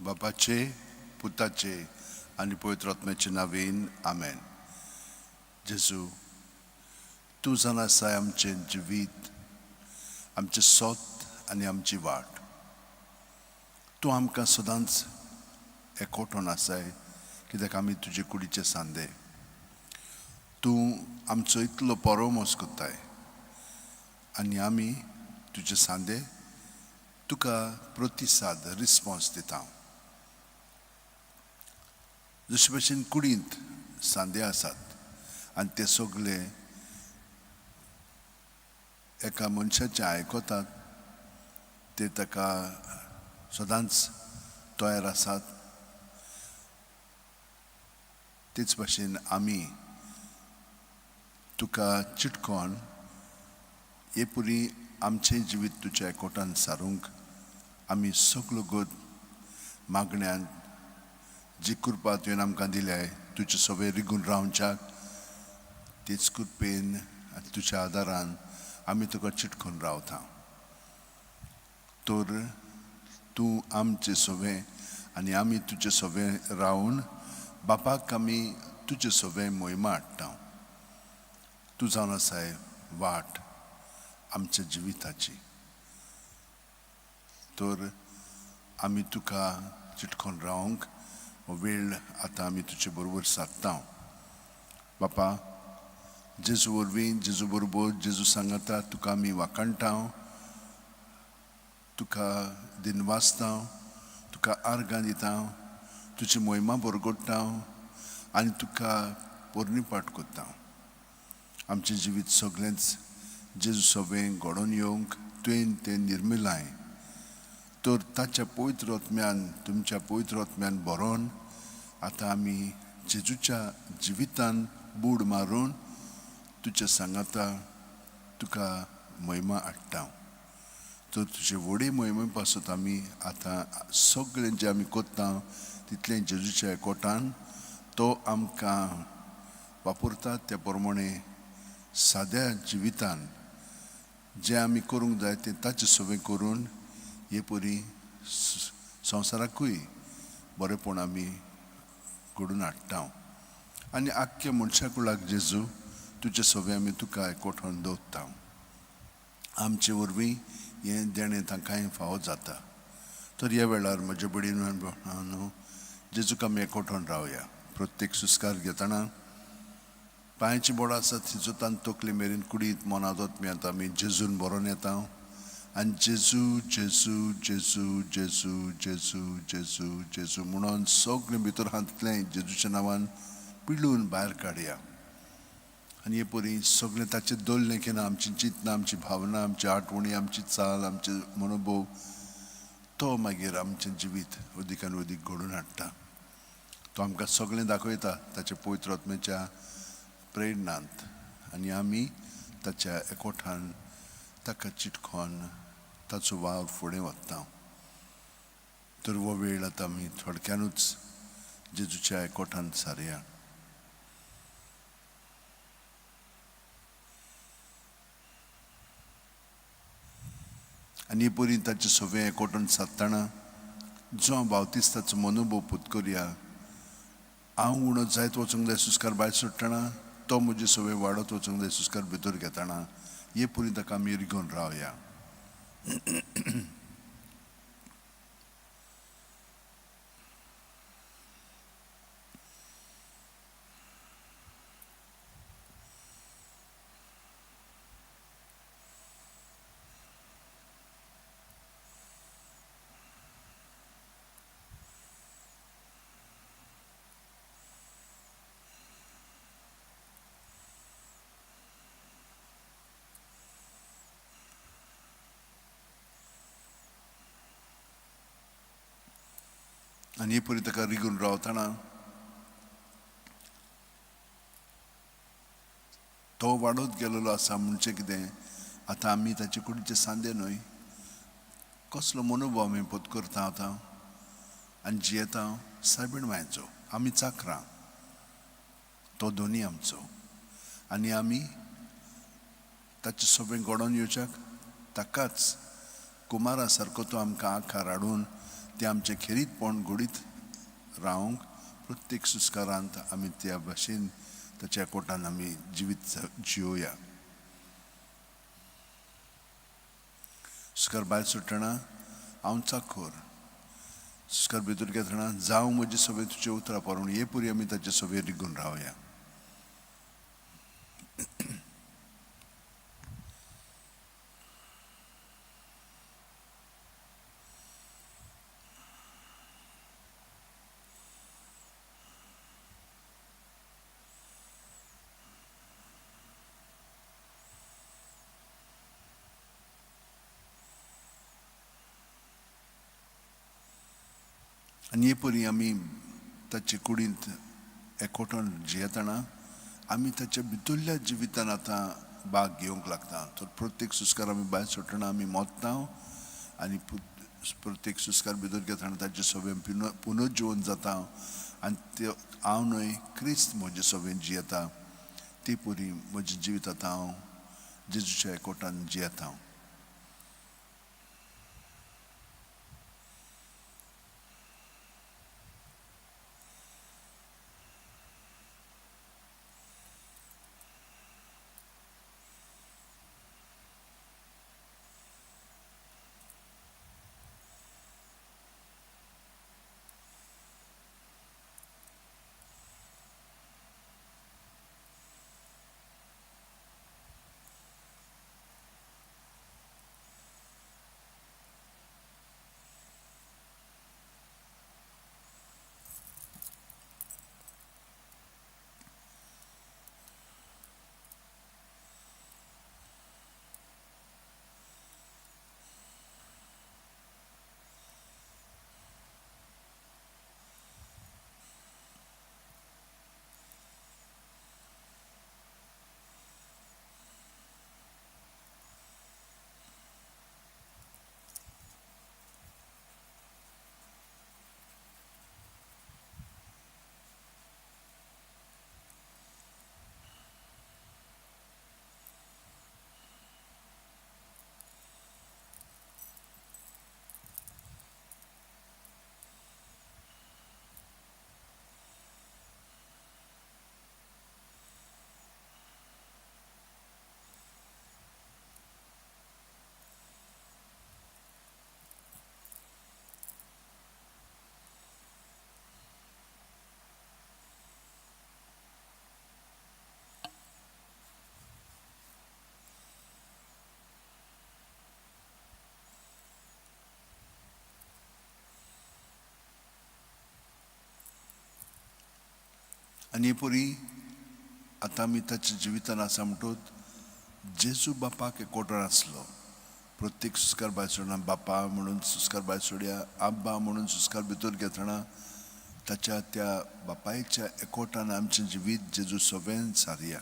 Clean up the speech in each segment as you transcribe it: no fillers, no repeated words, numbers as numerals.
बापाचे, पुताचे आणि पवित्र आत्म्याचे नावेन आमेन. जेजू, तूं जावन आसाय आमचें जिवीत, आमचें सोत आनी आमची वाट. तूं आमकां सदांच एकवटून आसाय कित्याक आमी तुजे कुडीचे सांदे. तूं आमचो इतलो बरो मोस कोत्ताय आनी आमी तुजे सांदे तुका प्रतिसाद रिस्पॉन्स दिता. जशे भशेन कुडींत सांदे आसात आनी ते सगळे एका मनशाचें आयकतात, ते ताका सदांच तयार आसात, तेच भशेन आमी तुका चिटकोन येपुरी आमचें जिवीत तुज्या एकवटान सारूंक आमी सगळो गोद मागण्यांत जी कृपा तुवें आमकां दिल्याय तुजे सवे रिगून रावच्याक, तेच कृपेन आनी तुज्या आदारान आमी तुका चिटकोन रावता. तर तूं आमचे सवे आनी आमी तुजे सवे रावन बापाक आमी तुजे सवे मोहिमा हाडटा. तूं जावन आसाय वाट आमच्या जिविताची. तर आमी तुका चिटकोन रावंक हो वेळ आतां आमी तुजे बरोबर सादता. बापा, जेजू वरवीं, जेजू बरोबर, जेजू सांगाता तुका आमी वाखाणटा, तुका दिनवासता, तुका आर्गां दिता, तुजी मोहिमा बरगोडटा आनी तुका पोरणी पाट कोत्ता. आमचें जिवीत सगळेंच जेजू सवें घडोवन येवंक तुवें तें निर्मिलाय. तर ताच्या पवित्र आत्म्यान, तुमच्या पवित्र आत्म्यान भरोवन आतां आमी जेजूच्या जिवितान बूड मारून तुज्या सांगाता तुका महिमा हाडटा. तर तुजे व्हडे मोहिमे पासून आमी आतां सगळें जें आमी कोत्ता तितलें जेजूच्या एकवटान तो आमकां वापरता. त्या प्रमाणे साद्या जिवितान जें आमी करूंक जाय तें ताचे सवें करून हे परी संवसाराकूय बरेपण आमी घडोवन हाडटा. आनी आख्ख्या मनशा कुळाक जेजू तुजे सवें आमी तुका एकवटान दवरता. आमचे वरवीं हें देणें तांकांय फावो जाता. तर ह्या वेळार म्हज्या बडीन जेजूक आमी एकवटान रावया. प्रत्येक सुस्कार घेतना पांयाची बोडां आसात थिजोतान तकले मेरेन कुडींत मनांत मेळटा आमी जेजून बरोवन येता आनी जेजू जेजू जेजू जेजू जेजू जेजू जेजू म्हणून सगळें भितर हातलें जेजूच्या नांवान पिळून भायर काडया. आनी हे परी सगळें ताचें दवरलें की ना आमची चिंतना, आमची भावना, आमची आठवणी, आमची चाल, आमचे मनोभोव तो मागीर आमचें जिवीत अदीकान अदीक घडोवन हाडटा. तो आमकां सगळें दाखयता ताच्या पवित्र आत्म्याच्या प्रेरणांत आनी आमी ताच्या एकवटान ताका चिटकोन ताचो वावर फुडें व्हरता. तर हो वेळ आतां आमी थोडक्यानूच जेजूच्या एकवटान सारया. आनी परी ताचे सवें एकवटान सादतना जो हांव बावतिस्ताचो मनोभव पत्करया. हांव उणो जायत वचूंक जाय सुस्कार भायर सोडटना, तो म्हजे सवें वाडत वचूंक जाय सुस्कार भितर घेतना हे परी ताका आमी रिगोवन रावया. आनी हे परी ताका रिगून रावतना तो वाडत गेलेलो आसा म्हणजे कितें आतां आमी ताचे कुडीचे सांदे न्हय. कसलो मनोभव आमी पत्करता आतां आनी जियेता सायबीण मायचो. आमी चाकरां, तो दोनी आमचो आनी आमी ताचें सगळें घडोवन येवच्याक ताकाच कुमारा सारको तो आमकां आकार हाडून ते आमचे खेरीतपण घडीत रावंक प्रत्येक सुस्कारांत आमी त्या भाशेन ताच्या एकवटान आमी जिवीत जियोया. सुस्कार भायर सुट्टना हांव चाखोर, सुस्कार भितर घेतना जावं म्हजी सवय तुजे उतरां पडून हे पुरी आमी ताचे सवय रिगून रावया. आनी हे परी आमी ताचे कुडींत एकवटून जियेतना आमी ताच्या भितरल्या जिवितान आतां भाग घेवंक लागता. तर प्रत्येक सुस्कार आमी भायर सुट्टना आमी मोत्ता आनी प्रत्येक सुस्कार भितर घेतना ताचे सवय पुनर्जीवन जाता आनी ते हांव न्हय क्रिस्त म्हजे सवयेन जियेता. ती परी म्हजें जिवीत आतां हांव जेजूच्या एकवटान जियेता. आनी पुरी आतां आमी ताच्या जिवितान आसा म्हणटूच जेजू बापाक एकवटून आसलो. प्रत्येक सुस्कार भायर सोडना बापा म्हणून सुस्कार भायर सोडया, आब्बा म्हणून सुस्कार भितर घेतना ताच्या त्या बापायच्या एकवटान आमचें जिवीत जेजू सगळें सारया.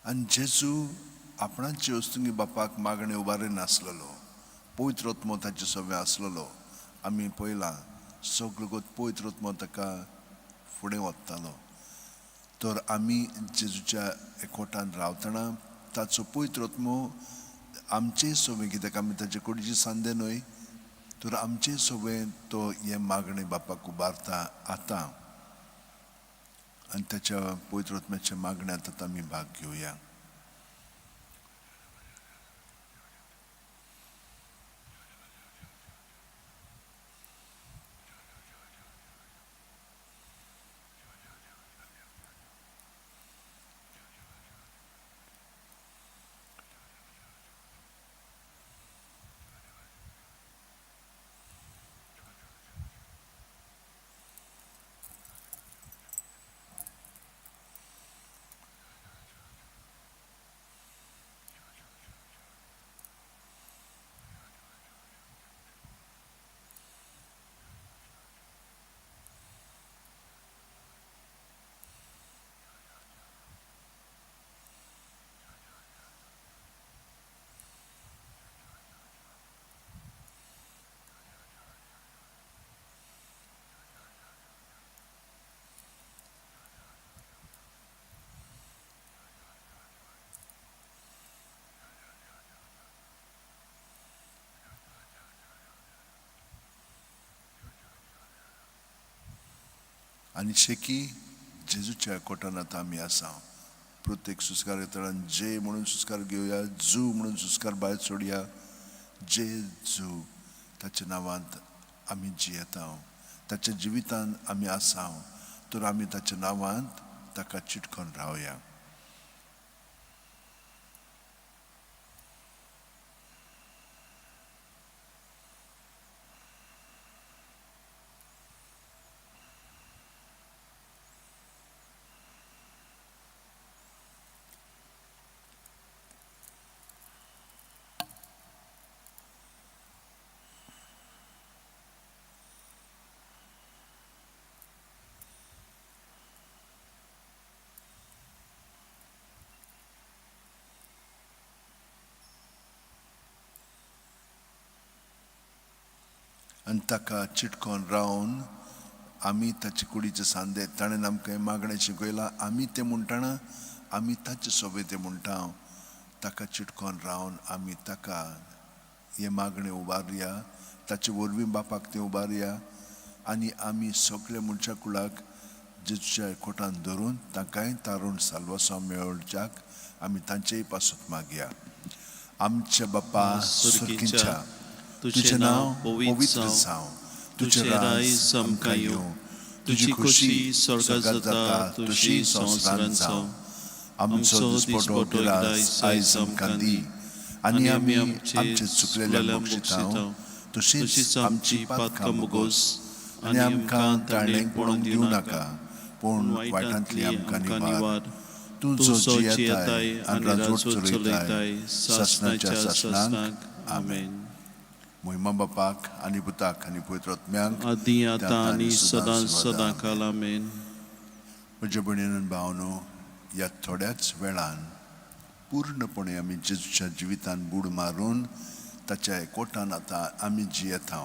आनी जेजू आपणाची वस्तुंगी बापाक मागणे उबारे नासलेलो, पवित्र आत्मो ताचे सवय आसलेलो. आमी पळयलां सगळो गोत पवित्र आत्मो ताका फुडें वत्तालो. तर आमी जेजूच्या एकवटान रावतना ताचो पवित्र आत्मो आमचे सवय, कित्याक आमी ताचे कुडीची सांदे न्हय, तर आमचे सवय तो हे मागणे बापाक उबारता आतां. आनी ताच्या पवित्र आत्म्याच्या मागण्यांत आतां आमी भाग घेवया. आनी शेकी जेजूच्या एकवटान आतां आमी आसा. प्रत्येक सुस्कार येताना जे म्हणून सुस्कार घेवया, जू म्हणून सुस्कार भायर सोडया. जेजू ताच्या नांवांत आमी जियेता, ताच्या जिवितान आमी आसा, तर आमी ताच्या नांवांत ताका चिटकोन रावया. आनी ताका चिटकोन रावन आमी ताचे कुडीचे सांदे ताणें आमकां मागणें शिकयलां. आमी तें म्हणटना आमी ताचे सोबे तें म्हणटा. ताका चिटकोन रावन आमी ताका हे मागणें उबारया, ताचे वरवीं बापाक तें उबारया. आनी आमी सगळे मनशा कुळाक जेजूच्या एकवटान धरून ताकाय तारून साल्वासो मेळोवच्याक आमी तांचेय पासून मागया. आमच्या बापा सुर्गीच्या, तुझें नांव पवित्र जावं, तुझें राज आमकां येवं, तुजी खोशी स्वर्गांत जाता तशी संवसारांत जावं. आमचो दिसपटो आयज आमकां दी, आनी आमी आमचे चुकलेल्या बक्षितांव तशींच आमची पातकां मोगोस, आनी आमकां ताळणेक पडोवंक दिवं नाका, पूण वायटांतली आमकां निवार. तूं जो जियेताय आनी राजवट चलयताय सासणाच्या सासणाक. आमेन. महिमा बापाक आनी पुताक आनी पवित्र आत्म्याक आदी आतां आनी सदां सदां काल. आमेन. म्हज्या भयणीन आनी भावनो, ह्या थोड्याच वेळान पूर्णपणे आमी जेजूच्या जिवितान बूड मारून ताच्या एकवटान आतां आमी जियेता.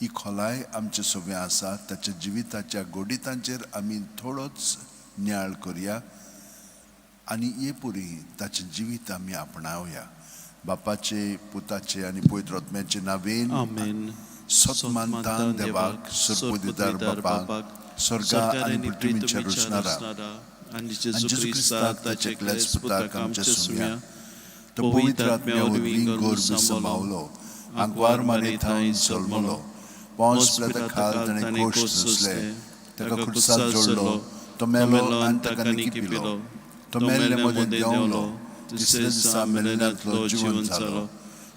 ही खोलाय आमचे सोबे आसा. ताच्या जिविताच्या गोडितांचेर आमी थोडोच नियाळ करया आनी हे पुरी ताचें जिवीत आमी आपणावया. बापाचे, पुताचे आनी पवित्र आत्म्याचे नांवेन. आमेन. सतमानतान देवाक, सुरपुदिदार बापाक, स्वर्गा आनी पृथ्वीच्या रचणारा आनी जेजू क्रिस्ताक ताचे एकल्याच पुताक आमच्या सुम्या, तो पवित्र आत्म्या वरवीं गोर सांबावलो, आंकवार मारे थावन जल्मलो, पोंस पिलाता खाल ताणें गोश्ट सोंसले, ताका खुर्सार जोडलो, तो मेलो आनी ताका निकी पिलो, तो मेल्ले मदें देंवलो, तिसऱ्या दिसा मेल्ल्यांतलो जिवंत जालो,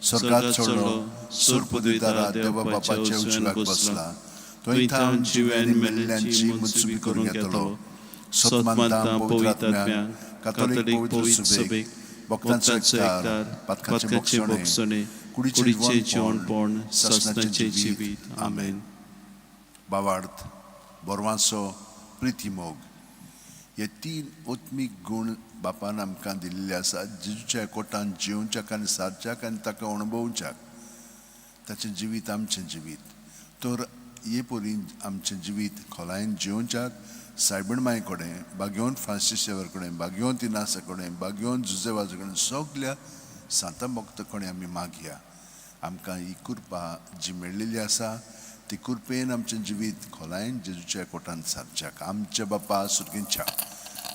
स्वर्गांत चडलो, सुरपुदिदारा देवा बापाच्या उजव्याक बसला, तो इथान जिवे आनी मेल्ल्यांची मुत्सुबी करून घेतलो. सतमानतां पवित्र आत्म्याक, कातोलीक पवित्र सुबेक, भक्तांचो एकठार, पातकाचे भोगसणे, कुडीचे जेवणपण, सासणाचें जिवीत. आमेन. भावार्थ, बोरवांचो प्रिती मोग, हे 3 ओत्मीक गूण बापान आमकां दिल्ले आसात. जेजूच्या एकवटान जिवच्याक आनी सारच्याक आनी ताका अणभवच्याक. ताचें जिवीत आमचें जिवीत. तर हे परी आमचें जिवीत खोलायेन जिवच्याक सायबीण मांय कडेन, बागेवन फ्रांसीस शेवर कडेन, बागेवन तिनासा कडेन, बागेवन जुजेवाजा कडेन, सगल्या सांता भक्त कडेन आमी मागया. आमकां ही कृपा जी मेळिल्ली आसा ती कृपेन आमचें जिवीत खोलायेन जेजूच्या एकवटान सारच्याक. आमच्या बापा सुर्गीच्या,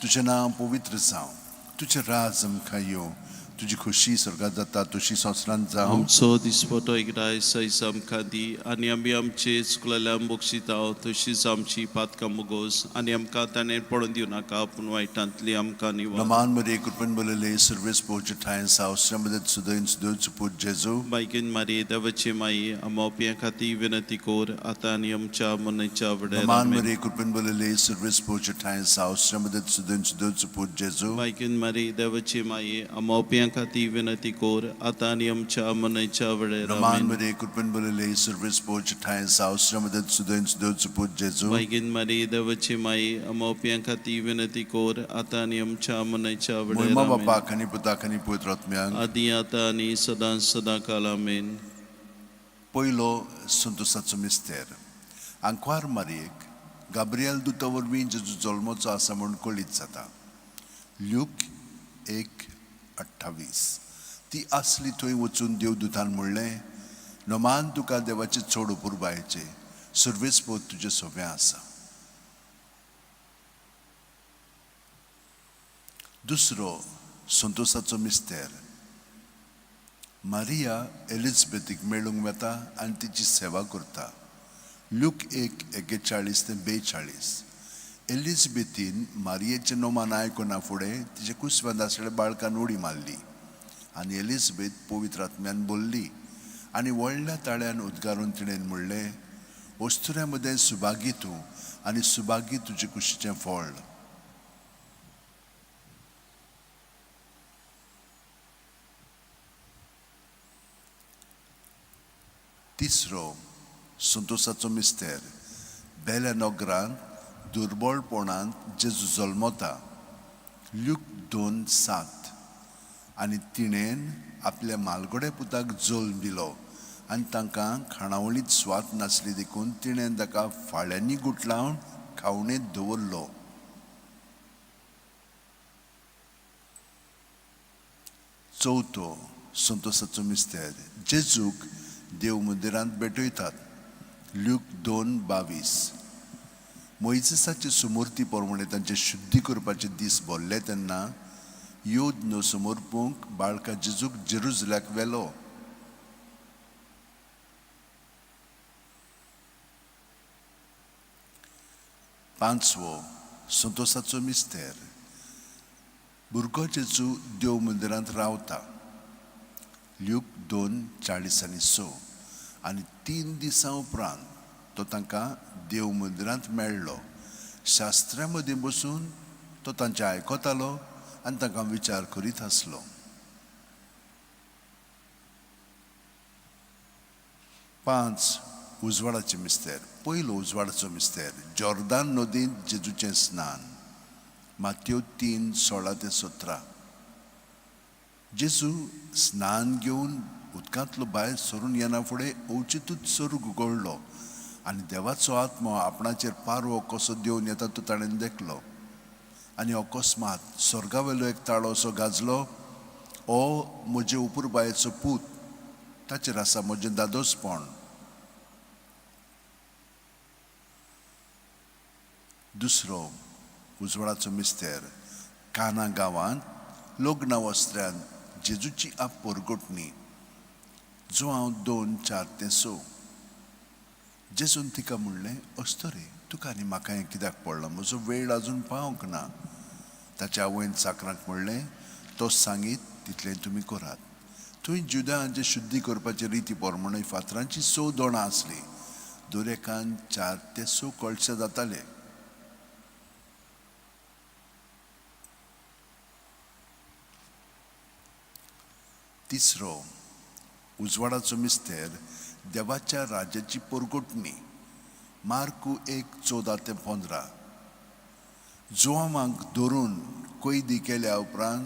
तुजें नांव पवित्र जावं, तुजें राज आमकां येवं, तुजी खोशी स्वर्गांत जाता तशी संवसारांत जावं. आमचो दिसपटो एकदाय आयज आमकां दी, आनी आमी आमचे चुकलेल्यांक बक्षितांव तशींच आमची पातकां मोगोस, आनी आमकां ताणें पडोवन दिवं नाका, पूण वायटांतली आमकां निवार. नमान मरे कृपेन बोलले सर्वेस पोवचे ठाय सावस्रामध्ये सुदैन सुदैवचो पूत जेजू. बायकीन मारी देवाची माई, आमोप्यां खातीर विनंती कोर, आतां आनी आमच्या मनाच्या वेळार. नमान मरे कृपेन बोलले सर्वेस पोवचे ठाय सावस्रामध्ये सुदैन सुदैवचो पूत जेजू. बायकीन मारी देवाची माई, आमोप्यां खातीर विनंती कोर, आतां आनी आमच्या मनाच्या वेळार. नमान मरे कृपेन बोलले सर्वेस पोवचे ठाय सावस्रामध्ये सुदैन सुदैवचो पूत जेजू. बायकीन मारी देवाची माई, आमोप्यां खातीर विनंती कोर, आतां आनी आमच्या मनाच्या वेळार. महिमा बापाक आनी पुताक आनी पवित्र आत्म्याक. आदी आतां आनी सदां सदां काल. आमेन. पयलो संतोसाचो मिस्तेर. आंकवार मारयेक गाब्रिएल दुता वरवीं जेजू जल्मोचो आसा म्हूण कळीत जाता. ल्यूक 1:28. ती आसली थंय वचून देवदूतान म्हणलें, नोमान तुका देवाचे चड उपूर बायचे, सर्वेस पोत तुजे सोबे आसा. दुसरो संतोषाचो मिस्तेर. मारिया एलिझबेथीक मेळूंक वता आनी तिची सेवा करता. लूक 1:41-42. एलिझबेथीन मारियेचें नोमान आयकना फुडें तिचे कुसव्यांत आसलेल्या बाळकान उडी मारली आनी एलिझबेथ पवित्र आत्म्यान बोल्ली आनी व्हडल्या ताळ्यान उद्गारून तिणेन म्हणलें, वस्तुऱ्यां मदें सुभागी तूं आनी सुभागी तुजे कुशीचें फळ. तिसरो संतोषाचो मिस्तेर. बेल्या नोगरांत दुर्बळपणांत जेजू जल्मता. लूक 2:7. आनी तिणेन आपल्या मालगोड्या पुताक जल्म दिलो आनी तांकां खाणावळींत स्वात नासली देखून तिणेन ताका फाळ्यांनी गुटलावन खावणेंत दवरलो. चवथो संतोषाचो मिस्तेर. जेजूक देव मंदिरांत भेटयतात. लूक 2:22. मोइसेसाचे सुमूर्ती प्रमाणे तांचे शुद्धी करपाचे दीस भरले तेन्ना योद न्हू समोरपूंक बाळका जेजूक जेरुसलेमाक व्हेलो. पांचवो संतोषाचो मिस्तेर. भुरगो जेजू देव मंदिरांत रावता. लूक 2:40-6. आनी 3 दिसां उपरांत तो तांकां देव मंदिरांत मेळ्ळो. शास्त्र्यां मदीं बसून तो तांचें आयकतालो आनी तांकां विचार करीत आसलो. पांच उजवाडाचें मिस्तेर. पयलो उजवाडाचो मिस्तेर. जॉर्दान नदींत जेजूचें स्नान. मातयेव 3:16-17. जेजू स्नान घेवन उदकांतलो भायर सरून येना फुडें अवचितूच स्वर्ग उगडलो आनी देवाचो आत्मो आपणाचेर पारवो कसो देवन येता तो ताणें देखलो. आनी अकस्मात स्वर्गावेलो एक ताळो असो गाजलो. ओ म्हजे उपुरबायेचो पूत, ताचेर आसा म्हजें दादोसपण. दुसरो उजवाडाचो मिस्तेर. काना गांवांत लग्न वस्त्र्यान जेजूची आप परगटणी. जो हांव 2:4-6. जेजून तिका म्हणलें, असतो रे, तुका आनी म्हाका हें कित्याक पडलां? म्हजो वेळ आजून पावंक ना. ताच्या आवयन चाकरांक म्हणलें, तो सांगीत तितलें तुमी करात. थंय जुदांचे शुद्धी करपाचे रिती प्रमाणे फातरांची 6 दोणां आसली. दरेकान 4 ते 6 कळशे जाताले. तिसरो उजवाडाचो मिस्तेर. देवाच्या राज्याची परगटणी. मार्कू 1:14-15. जोआमाक धरून कैदी केल्या उपरांत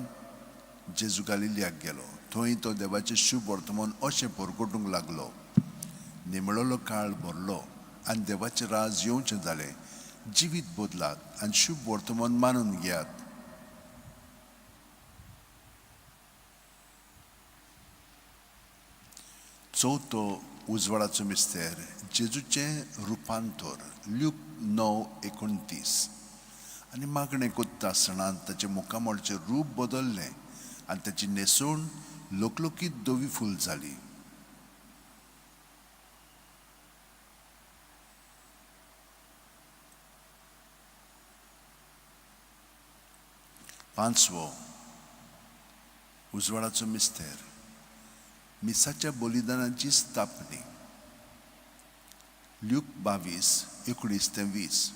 जेजू गालिल्याक गेलो. थंय तो देवाचें शुभ वर्तमान अशें परगटूंक लागलो. निमळोलो काळ भरलो आनी देवाचें राज येवचें जालें. जिवीत बदलात आनी शुभ वर्तमान मानून घेयात. चवथो उजवाडाचो मिस्तेर. जेजूचें रुपांतर. लूक 9:29. आनी मागणें कोत्ता आसतना ताचे मुखामळचें रूप बदल्लें आनी ताची न्हेसोण लोकलोकीत धवी फूल जाली. पांचवो उजवाडाचो मिस्तेर. मिसाच्या बलिदानाची स्थापणी. लूक 22:19-20.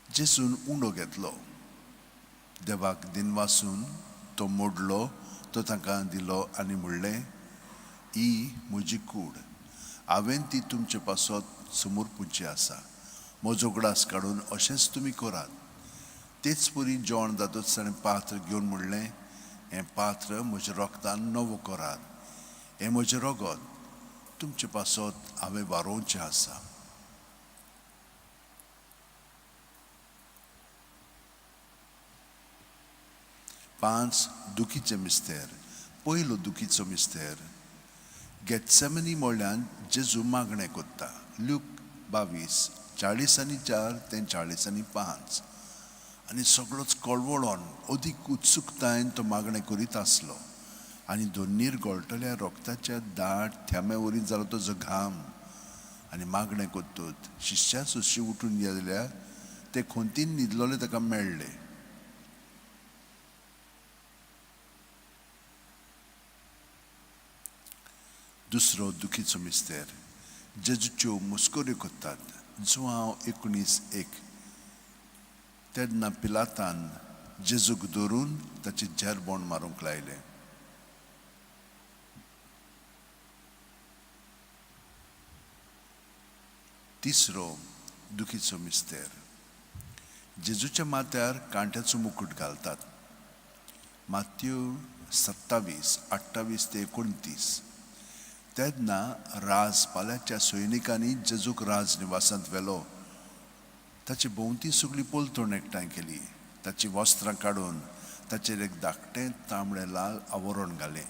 जेजून उंडो घेतलो. देवाक दिनवासून तो मोडलो, तो तांकां दिलो आनी म्हणलें, ही म्हजी कूड. हांवें ती तुमचे पासत समोर पुंची आसा. म्हजो उगडास काडून अशेंच तुमी करात. तेच परी जेवण जातच ताणें पात्र घेवन म्हणलें, हें पात्र म्हज्या रोगतान नवो करात. हें म्हजें रगत तुमचे पासत हांवें वारोवचें आसा. पांच दुखीचें मिस्तेर. पयलो दुखीचो मिस्तेर. गेत्सेमनी मोळ्यान जेजू मागणें कोत्ता. लूक 22:40-4-40-5. आनी सगळोच कळवळोन अदीक उत्सुकतायेन तो मागणें करीत आसलो आनी दोनीर गळटल्या रोगताच्या दाट थ्याम्या वरीत जालो तुजो घाम आनी मागणें कोत्तूत शिश्या सुशी उठून गेल्या ते खोंतीन न्हिदलोले ताका मेळ्ळे. दुसरो दुखीचो मिस्तेर जेजूच्यो मुस्कोऱ्यो कोत्तात जो हांव 19:1 तेन्ना पिलातान जेजूक धरून ताची जेरबोंड मारूंक लायलें. तिसरो दुखीचो मिस्तेर जेजूच्या माथ्यार कांट्याचो मुकुट घालतात. मात्यू 27:28 ते 29. तेन्ना राजपाल्याच्या सैनिकांनी जेजूक राजनिवासांत व्हेलो. ताचे भोंवती सगळी पोलतोण एकठांय केली. ताची वस्त्रां काडून ताचेर एक धाकटें तांबडें लाल आवरण घालें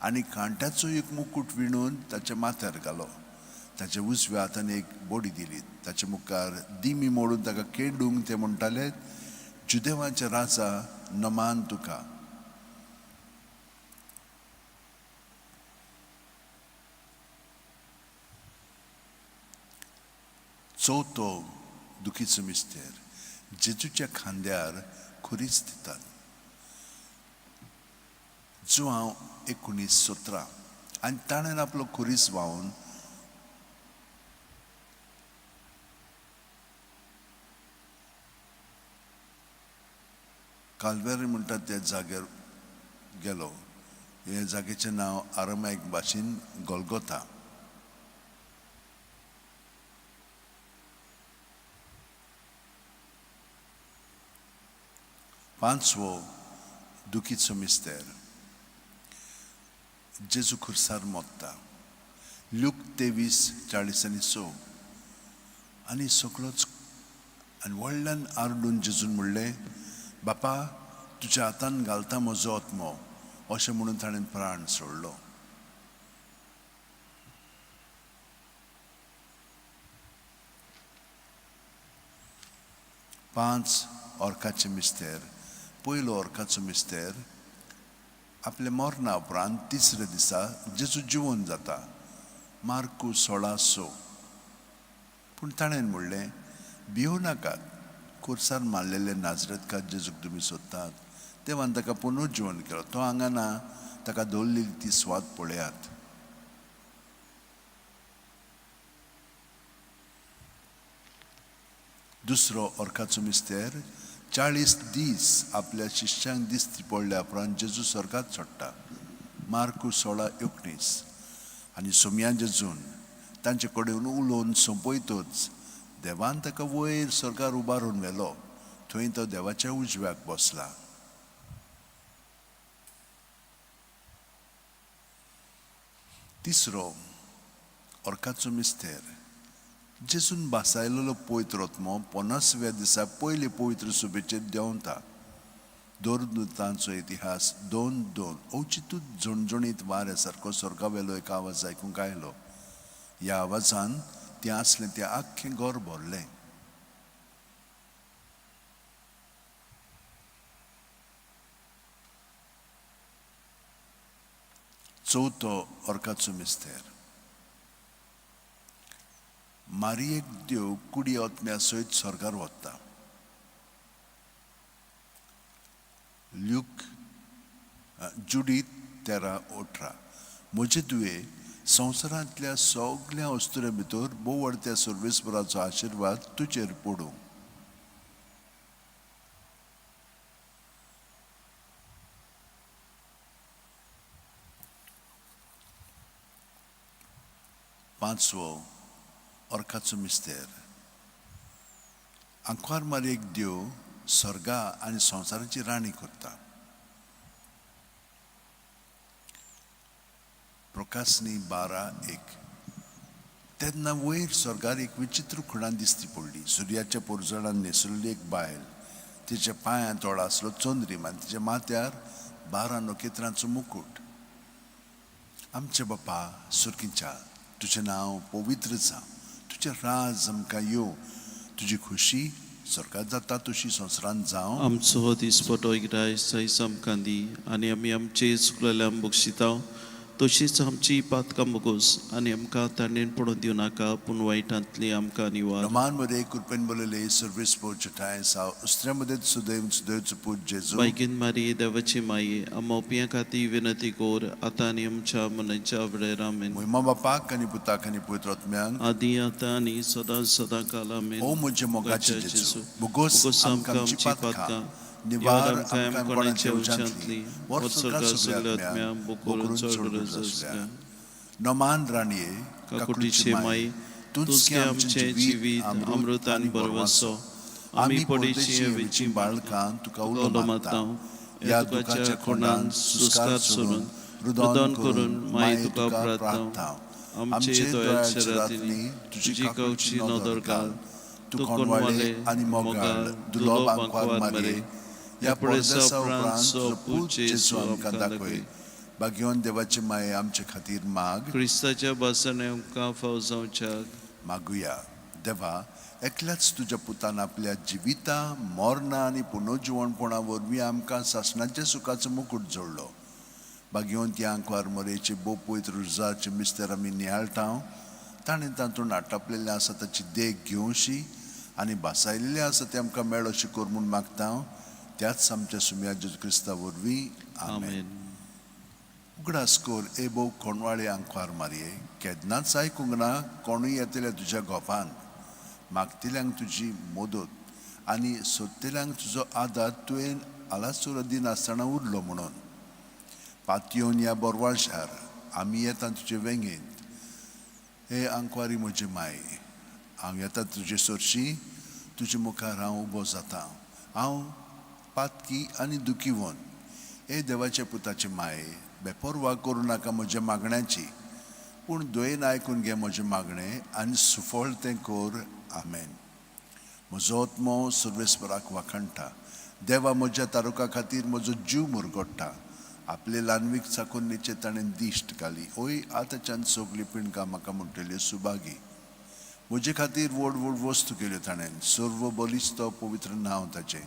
आनी कांट्याचो एक मुकुट विणून ताच्या माथ्यार घालो. ताच्या उजव्या हातान एक बोडी दिली. ताच्या मुखार दिमी मोडून ताका केंडूंक ते म्हणटाले, जुदेवाच्या राजा नमान तुका. चवथो दुखीचो मिस्तेर जेजूच्या खांद्यार खुरीस दितात. जो हांव 19:17 आनी ताणें आपलो खुरीस व्हांवन काल्वेरी म्हणटा त्या जाग्यार गेलो. हे जागेचें नांव आरामायक भाशेन गोलगोथा. पांचवो दुखीचो मिस्तेर जेजू खुर्सार मोत्ता. लूक 23:40 आनी सगळोच आनी व्हडल्यान आरडून जेजून म्हणलें, बापा तुज्या हातान घालता म्हजो आत्मो. अशें म्हणून ताणें प्राण सोडलो. पांच ऑर्काचे मिस्तेर. पयलो ऑर्काचो मिस्तेर आपल्या मरणा उपरांत तिसऱ्या दिसा जेजू जिवोवन जाता. मार्कू 16:6. पूण ताणें म्हणलें, भियो नाकात. खुर्सार मारलेले नाजरेतकार जेजूक तुमी सोदतात. देवान ताका पुनर्जीवन केलो. तो हांगा ना. ताका दवरलेली ती स्वाद पळयात. दुसरो ऑर्काचो मिस्तेर 40 दीस आपल्या शिश्यांक दिसती पडल्या उपरांत जेजू स्वर्गांत सोडटा. मार्कू 16:19. आनी सोमया जेजून तांचे कडेन उलोवन सोंपयतच देवान ताका वयर स्वर्गार उबारून व्हेलो. थंय तो देवाच्या उजव्याक बसला. तिसरो ऑर्काचो मिस्तेर जेजून बासायलेलो पवित्र आत्मो 50व्या दिसा पयले पवित्र सुबेचेर देंवता. दोरदूतांचो इतिहास 2:2. अवचितूच झणझणीत वाऱ्या सारको स्वर्गावेलो एक आवाज आयकूंक आयलो. ह्या आवाजान तें आसलें तें आख्खें घर भरलें. चवथो ऑर्काचो मिस्तेर मारयेक देव कुडी ओतम्या सयत स्वर्गार वता. ल्यूक जुडीत 13:18. म्हजे तुवें संवसारांतल्या सगळ्या वस्तुरे भितर बोवडत्या सर्वेस्पराचो आशिर्वाद तुजेर पडूं. पांचवो ऑर्काचो मिस्तेर आंकवार मारयेक देव स्वर्गा आनी संवसाराची राणी करता. प्रकाशनी 12:1. तेन्ना वयर स्वर्गार एक विचित्र खुणां दिसती पडली. सुर्याच्या पोरजोडान न्हेसलेली एक बायल. तिच्या पांयां तोळा आसलो चंद्रीम आनी तिच्या माथ्यार 12 नखेत्रांचो मुकुट. आमचे बापा सुर्गीच्या, तुजें नांव पवित्र जावं. तुजें राज आमकां येवं. तुजी खुशी स्वर्गात जाता तशी संवसारांत जावं. आमचो हो दिसपटो एकदाय सैस आमकां दी आनी आमी आमचे चुकलेल्यांक बक्षितांव तशीच आमची पातकां मोगोस आनी आमकां ताणेन पडून दिवं नाका पूण वायटांतली आमकां निवार. Naman mo de kurpen bolele service po chatai sa ustra mo de sudev put Jesu. बेगीन मारी देवाची माये आमोपियां खाती विनंती कोर आतां आनी आमच्या मनाच्या वेळेर आमेन. Mo ima bapak kani puta kani putrat myang. आदी आतां आनी सदां काल आमेन. O mujhe mogachi Mogachi Jesu. Jesu. Bugos Bugos amkam amkam chipatka. chipatka. Nivar Nivar amkam amkam konache konache ujantli. ujantli. Warsurga Warsurga suglat suglat myang. myang. Bukurun Bukurun sorgul sorgul zasga. Naman raniye काकुटीचे माई तुझके आमचे जिवीत अमृतान बरवसो आमी पडीची वेची बाळकां तुका उलो उलो मागता. मागता या दुखाच्या कोणान सुस्कार सोडून रुदन करून माई तुका प्रार्थना आमचे दोळ्याच्या रातीनी तुझी कवची नदर घाल तू कोणवाले आनी मोगाळ दुलोब आंकवार मरे या पडसा उपरांत सो पूत जेजू आमकां दाखय. भाग्यवान देवाची माये आमचे खातीर माग. क्रिस्ताच्या बसाने आमकां फाव जावच्याक मागुया. देवा एकल्याच तुज्या पुतान आपल्या जिविता मरणा आनी पुनर्जीवणपणा वरवीं आमकां सासणाच्या सुखाचो मुकुट जोडलो. भाग्यवान त्या आंकवार मरेचे बो पवित्र रुजाचे मिस्तर आमी नियाळटा. ताणें तातूंत आटापलेलें आसा ताची देख घेवशी आनी भासायलेलें आसा तें आमकां मेळ अशें कर म्हूण मागता. त्याच आमच्या सुम्या जेजू क्रिस्ता वरवीं आमेन. आमेन. उगडास कोर ए बो कोणवाळे आंकवार मारये केन्नाच आयकूंक ना कोणूय येतले तुज्या गोपान. मागतल्यांक तुजी मदत आनी सोदतल्यांक तुजो आदार तुवें आलासुर दिनासतना उरलो म्हणून. पातयेवन या बोरवाळ शार आमी येता तुजे वेंगेंत. हे आंकवारी म्हजे माय हांव येता तुजे सोरशी तुजे मुखार हांव उबो जाता. हांव पातकी आनी दुखीवन. हे देवाच्या पुताचे माय बेपरवा करूं नाका म्हज्या मागण्याची पूण दुयेन आयकून घे म्हजें मागणें आनी सुफळ तें कोर. आमेन. म्हजो आत्मो सर्वेस्पराक वाखणटा. देवा म्हज्या तारुका खातीर म्हजो जीव मुरगोडटा. आपले लानवीक साकून निचे ताणें दिश्ट घाली. ओय आतांच्यान सगळीं पिणकां म्हाका म्हणटल्यो सुभागी. म्हजे खातीर व्हड व्हड वस्तू केल्यो ताणें. सर्व बलिस्तो पवित्र नांव ताचें.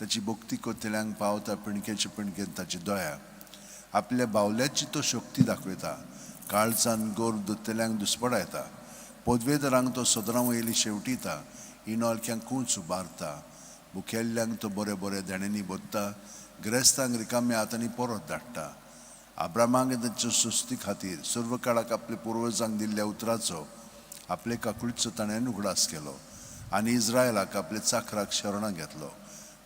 ताची भक्ती करतल्यांक पावता पिणकेचे पिणकेन ताची दया. आपल्या बावल्याची तो शक्ती दाखयता. काळजान गोर दोत्तल्यांक दुस्पडा येता. पदवेदरांक तो सदरां वयली शेवटिता. इनोलक्यांक कूंच उबारता. मुखेल्ल्यांक तो बरे बरे देण्यांनी बोदता. गिरेस्तांक रिकाम्या हातांनी परत धाडटा. आब्रामांक ताच्या सुस्ती खातीर सर्व काळाक आपल्या पुर्वजांक दिल्ल्या उतराचो आपले काकुळीचो ताणें उगडास केलो आनी इस्रायलाक आपल्या चाकराक शरणां घेतलो.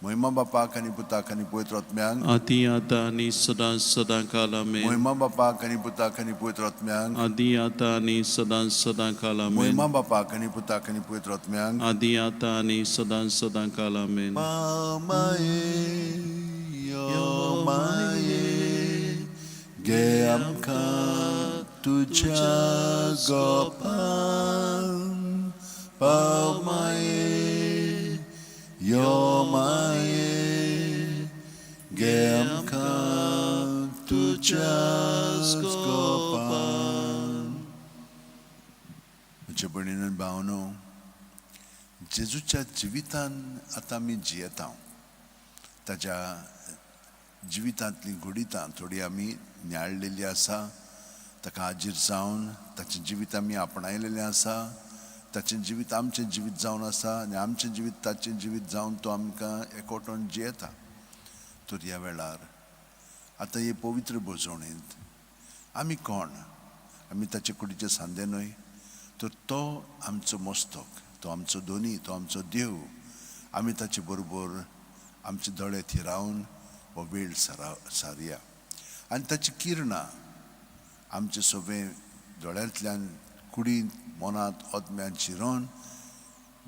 महिमा बापाक आनी पुताक आनी पवित्र आत्म्यांक आदी आतां आनी सदां काल आमेन. महिमा बापाक आनी पुताक आनी पवित्र आत्म्यांक आदी आतां आनी सदां काल आमेन. महिमा बापाक आनी पुताक आनी पवित्र आत्म्यांक आदी आतां आनी सदां काल आमेन. यो माये गे आमकां तुज्या गोपान. पाव माये यो माये गे आमकां तुज्या गोपान. म्हज्या भयणीन आनी भावनो जेजूच्या जिवितान आतां आमी जियेता. ताच्या जिवितांतली घुडितां थोडी आमी नियाळलेली आसा. ताका हाजीर जावन ताचें जिवीत आमी आपणायलेलें आसा. ताचें जिवीत आमचें जिवीत जावन आसा आनी आमचें जिवीत ताचें जिवीत जावन तो आमकां एकवटून जियेता. तर ह्या वेळार आतां हे पवित्र बोजवणेंत आमी कोण? आमी ताचे कुडीचे सांदे न्हय. तर तो आमचो मस्तक, तो आमचो धोनी, तो आमचो देव. आमी ताचे बरोबर आमचे दोळे थिरावन हो वेळ सारया. आनी ताची किरणां आमचे सगळे दोळ्यांतल्यान कुडींत मनांत ओतम्यान शिरोवन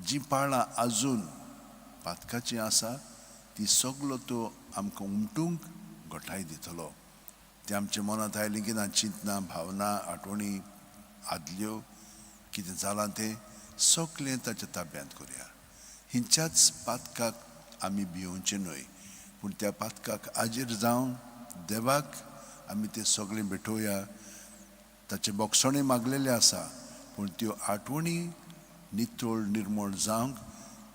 जी पाळां आजून पातकाची आसा ती सगलो तो आमकां उमटूंक घोटाय दितलो. ते आमच्या मनांत आयलीं की ना चिंतना भावना आठवणी आदल्यो कितें जालां तें सगलें ताच्या ताब्यांत करुया. हिंच्याच पातकाक आमी भिवचें न्हय पूण त्या पातकाक हाजीर जावन देवाक आमी तें सगळें भेटोवया. ताचे बोगसणे मागलेले आसा पूण त्यो आठवणी नितळ निर्मळ जावंक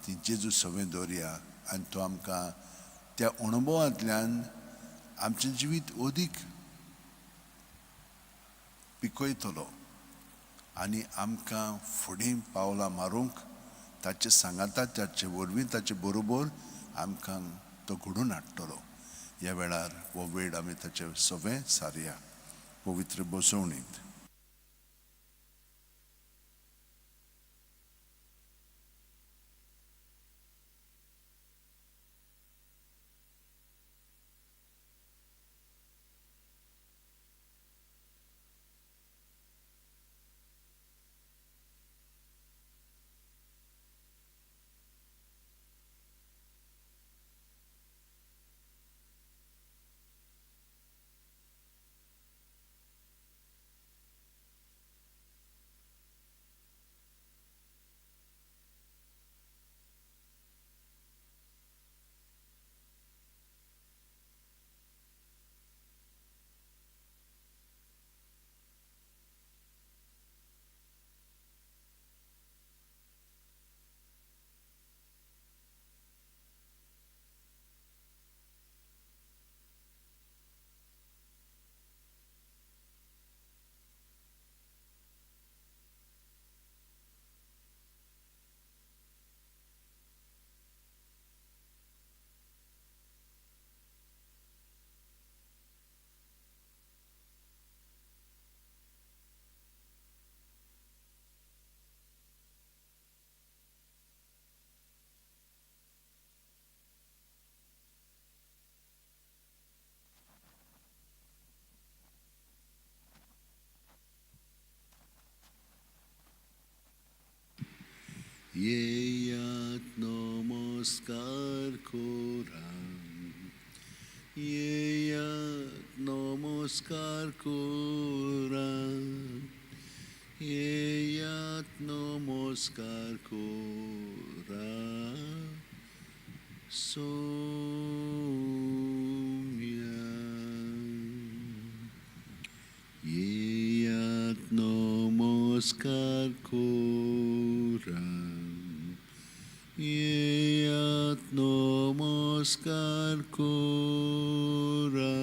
ती जेजू सवय दवरया आनी तो आमकां त्या अणभवांतल्यान आमचें जिवीत अदीक पिकयतलो आनी आमकां फुडें पावलां मारूंक ताचे सांगाताक ताचे वरवीं ताचे बरोबर आमकां तो घडोवन हाडटलो. ह्या वेळार हो वेळ आमी ताचे सवें सारया पवित्र बसवणेंत. येयात नमस्कार कोरा, येयात नमस्कार कोरा, येयात नमस्कार कोरा, सोम्या. येयात नमस्कार कोरा, येयात नमस्कार कोरा,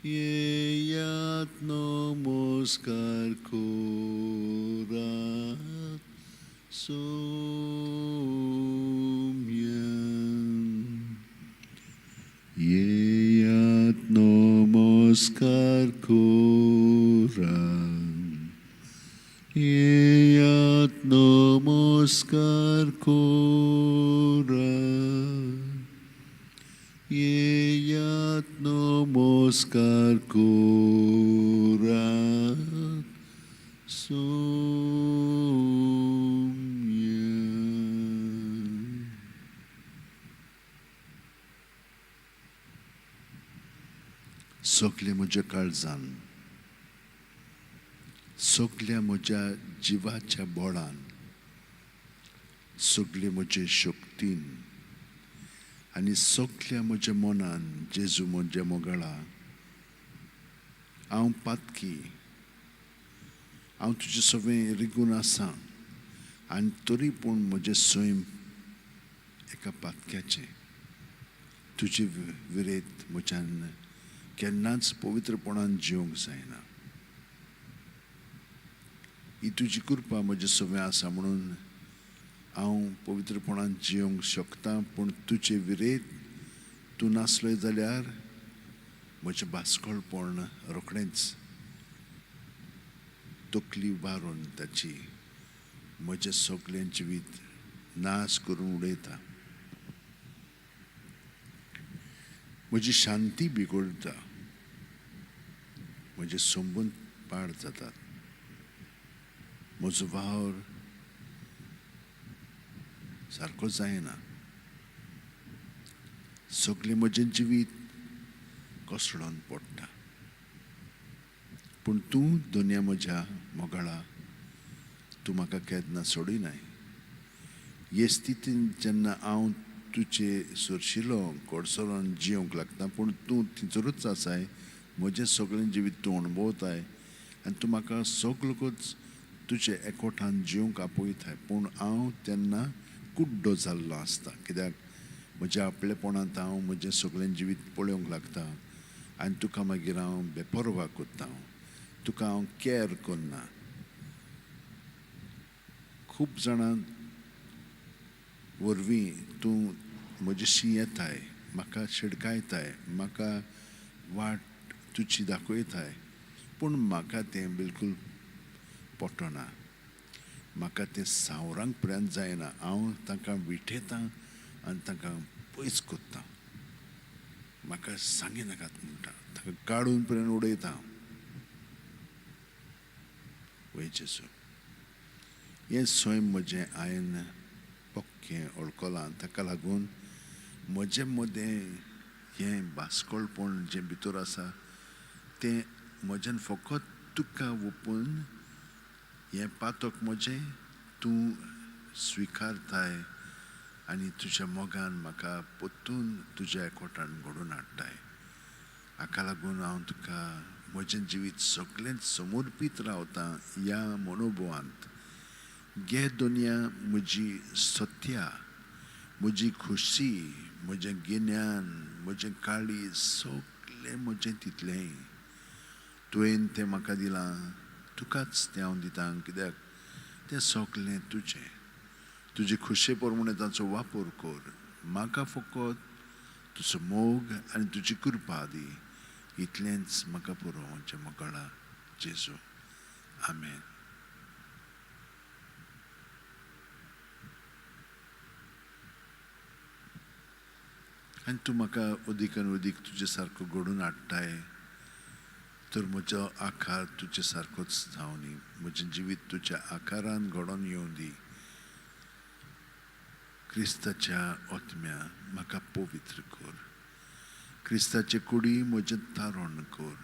येयात नमस्कार कोरा, सोम्या. येयात नमस्कार कोरा, येयात नमस्कार कोरा, येयात नमस्कार कोरा, सोम्या. सगले म्हज्या काळजान, सगल्या म्हज्या जिवाच्या बोळान, सगले म्हजे शक्तीन आनी सगल्या म्हज्या मनान जेजू म्हज्या मोगाळा हांव पातकी, हांव तुजें सवें रिगून आसां आनी तरी पूण म्हजें सैम एका पातक्याचें. तुजे विरेत म्हज्यान केन्नाच पवित्रपणान जिवंक जायना. ही तुजी कृपा म्हजे सवें आसा म्हणून हांव पवित्रपणान जिवंक शकतां. पूण तुजे विरेत तूं नासलोय जाल्यार म्हजें भासकळपण रोखडेंच तकली उबारून ताची म्हजें सगलें जिवीत नाश करून उडयता. म्हजी शांती बिगडटा, म्हजे संबंद पाड जातात, म्हजो वावर सारको जायना, सगलें म्हजें जिवीत कोसळोन पडटा. पूण तूं दुनिया म्हज्या मोगाळा, तूं म्हाका केन्ना सोडिनाय. हे स्थितीन जेन्ना हांव तुजे सुरशिलो कोडसोलोन जिवंक लागता, पूण तूं थिंचरूच आसाय. म्हजें सगळें जिवीत तूं अणभवताय आनी तूं म्हाका सगळोच तुजे एकवटान जिवंक आपयताय पूण हांव तेन्ना कुड्डो जाल्लो आसता कित्याक म्हज्या आपलेपणांत हांव म्हजें सगळें जिवीत पळोवंक लागता आनी तुका मागीर हांव बेपरवा कोत्ता तुका हांव कॅर करना खूब जाणां वरवीं तूं म्हजेशी येताय म्हाका शिडकायताय म्हाका वाट तुजी दाखयताय पूण म्हाका तें बिलकूल पटना म्हाका तें सावरांक पर्यंत जायना हांव तांकां विठयतां आनी तांकां पयस कोत्तां म्हाका सांगी नाकात म्हणटा ताका काडून पर्यंत उडयता वय जेसू हें सैम म्हजें हांवें पक्कें वळखलां ताका लागून म्हजे मदें हें भासकोळपण जें भितर आसा तें म्हज्यान फकत तुका ओपून हें पातक म्हजें तूं स्विकारताय आनी तुज्या मोगान म्हाका परतून तुज्या एकवटान घडोवन हाडटाय हाका लागून हांव तुका म्हजें जिवीत सगळेंच समर्पीत रावतां ह्या मनोभवांत गे दुनिया म्हजी सत्या म्हजी खुशी म्हजें गिन्यान म्हजें काळीज सगळें म्हजें तितलें तुवें तें म्हाका दिलां तुकाच तें हांव दितां कित्याक तें सगळें तुजें तुजे खुशे प्रमाणे ताचो वापर कर म्हाका फकत तुजो मोग आनी तुजी कृपा दी इतलेंच म्हाका पुरो म्हज्या मोगाळा जेजू आमेन आनी तूं म्हाका अदीक आनी अदीक तुजे सारको घडोवन हाडटाय तर म्हजो आकार तुजे सारकोच जावं दी म्हजें जिवीत तुज्या आकारान घडोवन येवं दी क्रिस्ताच्या आत्म्या म्हाका पवित्र कर क्रिस्ताचे कुडी म्हजें तारण कर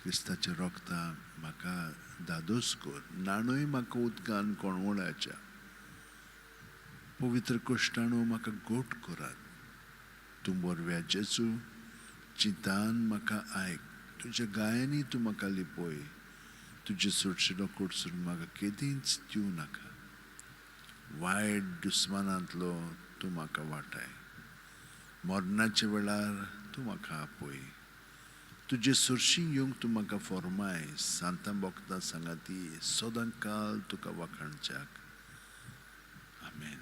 क्रिस्ताच्या रोगता म्हाका दादोस कर नाणूय म्हाका उदकान कोणवळ्याच्या पवित्र कश्टाणू म्हाका गोट करात तूं बरव्या जेजू चिंतान म्हाका आयक तुज्या गायांनी तूं म्हाका लिपय तुजे सुटशिणो कडसून म्हाका केदींच दिवं नाका वायट दुस्मानांतलो तूं म्हाका वाटाय मरणाच्या वेळार तूं म्हाका आपय तुजे सुरशी येवंक तूं म्हाका फॉर्माय सांतां भोगतां सांगाती सदां काल तुका वखाणच्याक आमेन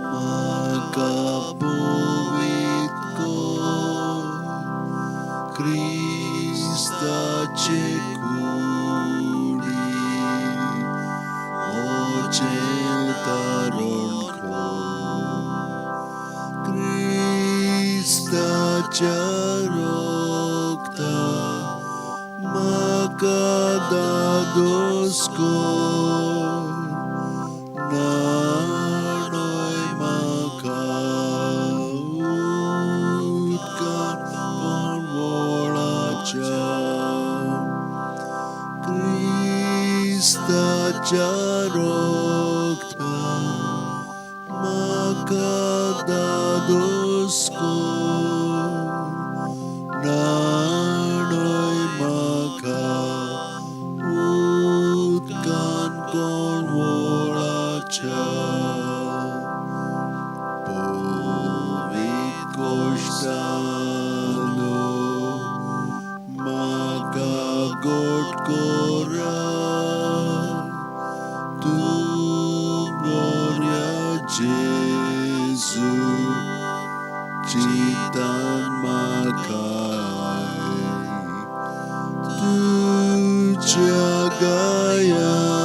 म्हाका पवित कर क्रिस्ताचे कुडी ओचेल तारण क्रिस्ताच्या रोगता म्हाका दादोस कर नाणय म्हाका उदकान वळाच्या क्रिस्ताच्या रोगता म्हाका दादोस कर नाणय म्हाका उदकान वळाच्या पवित गोश्टानो म्हाका गोड कोरा तूं बऱ्या जेजू चितान म्हाकाय तुज्या गायांनी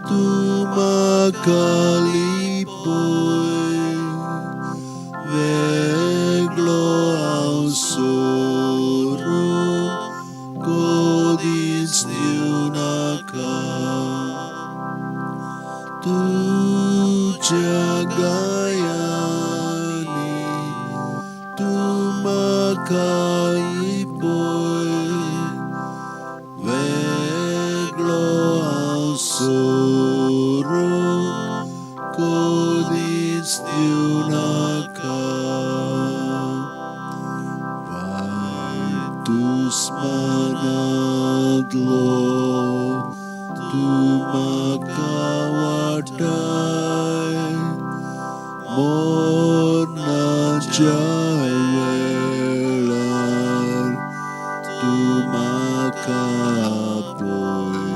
तूं म्हाका लिपय वेगळो हांव सोडून कधीच दिवनाका तुज्या गायांनी तूं म्हाका लिपय वेगळो हांव सोडून कधीच दिवनाका दुस्मानांतलो तूं म्हाका वाटाय मरणाच्या वेळार तूं म्हाका पळय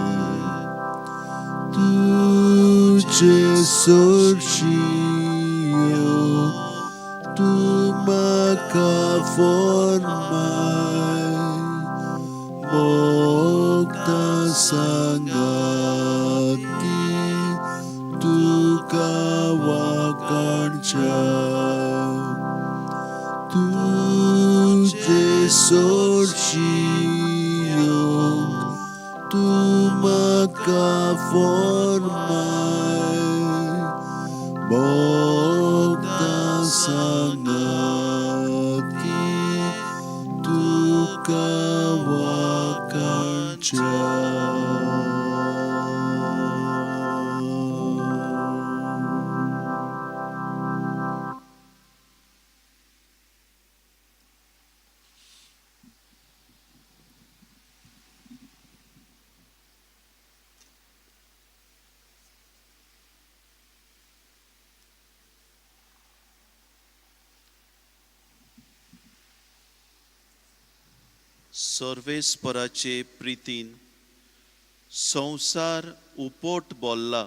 तुजे सोडशियो तूं म्हाका फर्माय मोगता सांगाती तुका वाकाणच्या तुजे सोडशियो तूं म्हाका फर्माय मोगता सांगाती तुका वाकाणच्या सर्वेस्पराचे प्रितीन संवसार उपोट बोल्ला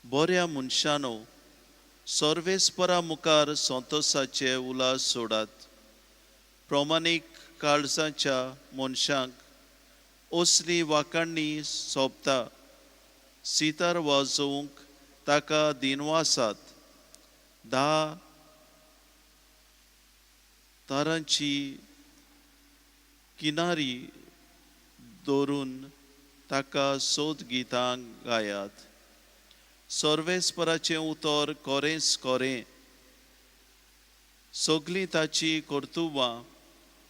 बऱ्या मनशानो सर्वेस्परा मुखार संतोषाचे उलास सोडात प्रमाणीक काळजाच्या मनशांक असली वाकाणणी सोबता सितार वाजोवंक ताका दिनवासात 10 तारांची किनारी दवरून ताका सोद गितां गायात सर्वेस्पराचें उतर कोरेंच कोरें सगलीं ताची कर्तुबां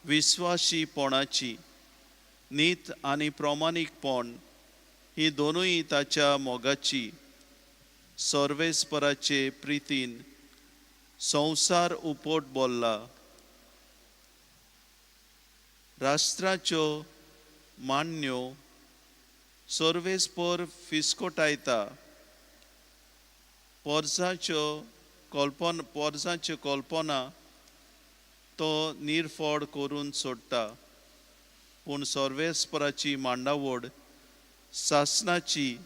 विस्वाशीपणाची नीत आनी प्रामाणीकपण ही दोनूय ताच्या मोगाची सर्वेस्पराचे प्रितीन संवसार उपोट बोल्ला राष्ट्राच्यो मान्यो सर्वेस्पर फिस्कोटायता पोरसाच्यो कल्पना तो निर्फोड करून सोडटा पूण सर्वेस्पराची मांडावळ सासणाची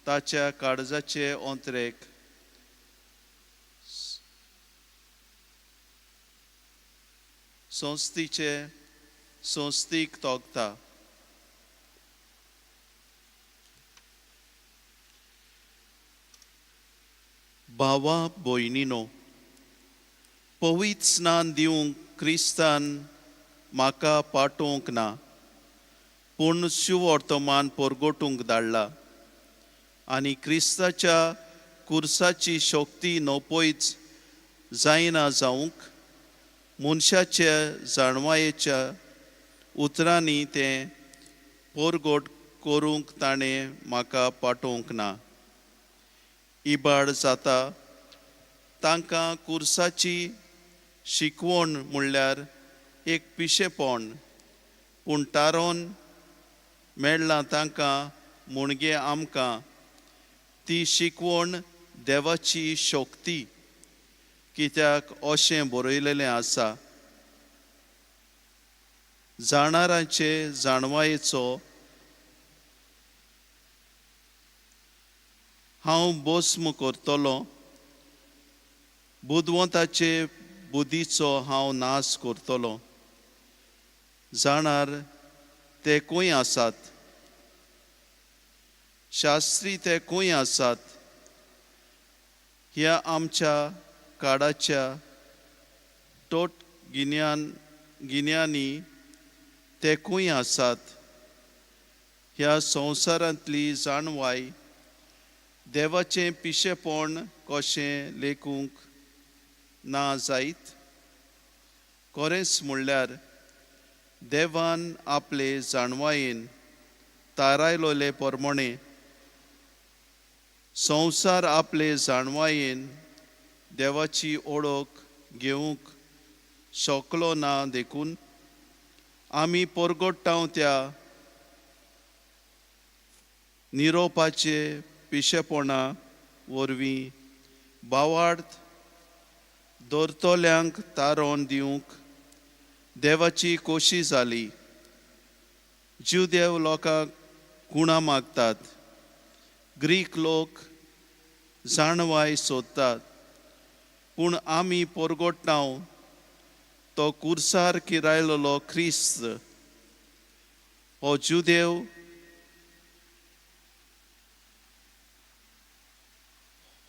ताच्या काळजाचे अंतरेक संस्थीक तोगता. भावा भयणीनो, पवित्र स्नान दिवंक क्रिस्तान म्हाका पाठोवंक ना, पूण शुभ वर्तमान परगटूंक धाडला आनी क्रिस्ताच्या कुर्साची शक्ती नपयच जायना जावंक मनशाच्या जाणवायेच्या उतरांनी तें परगट करूंक ताणें म्हाका पाठोवंक ना. इबाड जाता तांकां कुर्साची शिकवण म्हणल्यार एक पिशेपण, पूण तारोन मेळ्ळां तांकां मुणगे आमकां ती शिकवण देवाची शक्ती, कित्याक अशें बरयलेलें आसा, जाणाराचे जाणवायेचो हांव भस्म करतलों, बुदवंताचे बुद्धीचो हांव नाश करतलों. जाणार ते खंय आसात, शास्त्री ते खंय आसात, ह्या आमच्या काळाच्या तोट गिन्यांनी ते खंय आसात. ह्या संवसारांतली जाणवाय देवाचें पिशेपण कशें लेखूंक ना जायत. खरेंच म्हणल्यार देवान आपले जाणवायेन थारायलोले प्रमाणे संवसार आपले जाणवायेन देवाची ओळख घेवंक शकलो ना देखून आमी परगटाव त्या निरोपाचे पिशेपणा वरवीं भावार्थ दरतल्यांक तारोन दिवंक देवाची कोशी जाली. जीव देव लोकांक गुणां मागतात, ग्रीक लोक जाणवाय सोदतात, पूण आमी परगटाव तो कुर्सार किरायलोलो ख्रिस्त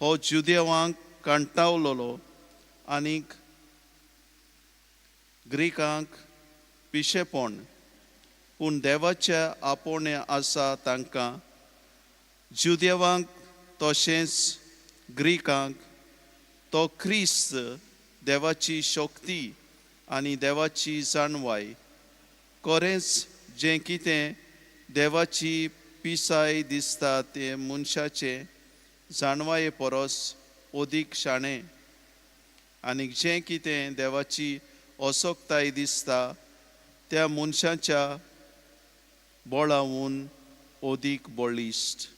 हो जुदेवांक कांटावलोलो आनीक ग्रीकांक पिशेपण, पूण देवाच्या आपोवणे आसा तांकां जुदेवांक तशेंच ग्रीकांक तो ख्रिस्त देवाची शक्ती आनी देवाची जाणवाय. खरेंच जें कितें देवाची पिसाय दिसता तें मनशाचे जाणवाये परस अदीक शाणें, आनी जें कितें देवाची असोक्ताय दिसता त्या मनशाच्या बळावून अदीक बळिश्ट.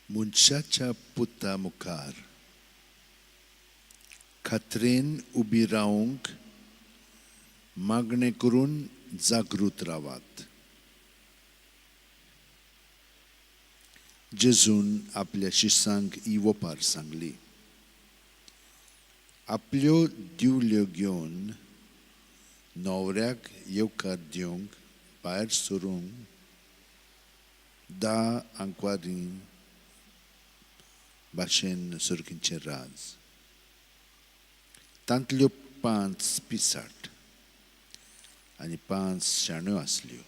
मनशाच्या पुता मुखार खात्रेन उबी रावंक मागणें करून जागृत रावात. जेजून आपल्या शिष्यांक ही वपार सांगली. आपल्यो दिवल्यो घेवन न्हवऱ्याक येवकार दिवंक भायर सरूंक 10 आंकवारी भाशेन सुरकींचें राज. तांतल्यो 5 पिसाट आनी 5 शाण्यो आसल्यो.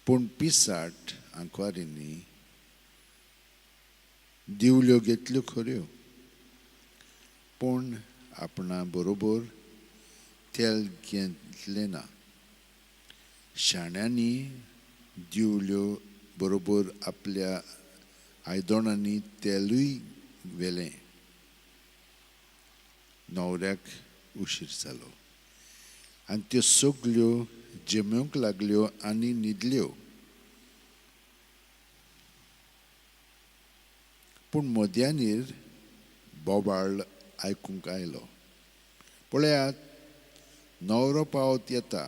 पूण पिसाट आंकवारींनी दिवल्यो घेतल्यो खऱ्यो, पूण आपणा बरोबर तेल घेतलें ना. शाण्यांनी दिवल्यो बरोबर आपल्या आयदनांनी तेलूय व्हेलें. न्हवऱ्याक उशीर जालो आनी त्यो सगल्यो जेमेवंक लागल्यो आनी न्हिदल्यो. पूण मोद्यांनीर बोबाळ आयकूंक आयलो. पळयात, न्हवरो पावत येता,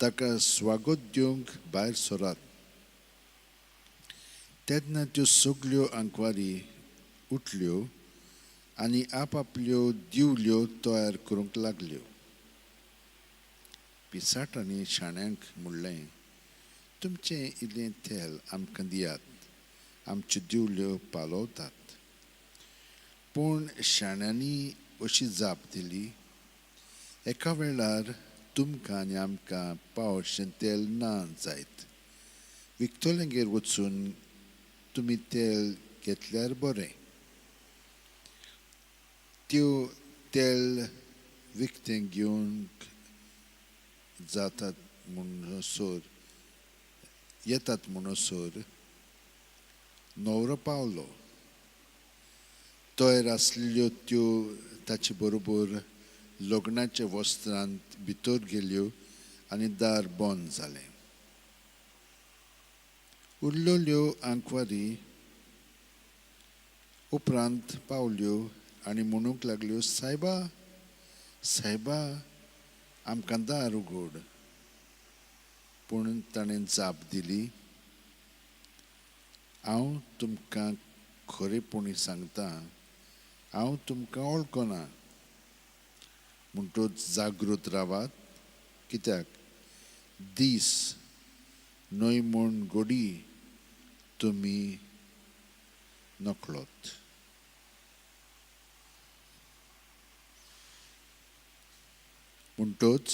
ताका स्वागत दिवंक भायर सरात. तेन्ना त्यो सगल्यो आंकवारी उठल्यो आनी आपआपल्यो दिवल्यो तयार करूंक लागल्यो. पिसाटांनी शाण्यांक म्हणलें, तुमचें इल्लें तेल आमकां दियात, आमच्यो दिवल्यो पालवतात. पूण शाण्यांनी अशी जाप दिली, एका वेळार तुमकां आनी आमकां पावशें तेल ना जायत. विकतोल्यांगेर वचून तुमी तेल घेतल्यार बरें. त्यो तेल विकतें घेवंक जातात म्हणसर येतात म्हणसर न्हवरो पावलो. तयार आसलेल्यो त्यो ताचे बरोबर लग्नाच्या वस्त्रांत भितर गेल्यो आनी दार बंद जालें. उरलेल्यो आंकवारी उपरांत पावल्यो आनी म्हणूंक लागल्यो, सायबा, सायबा, आमकां दार उगड. पूण ताणें जाप दिली, हांव तुमकां खरेपणी सांगतां, हांव तुमकां वळखना. म्हणटच जागृत रावात, कित्याक दीस न्हय म्हूण घडी तुमी नकळोत. म्हणटच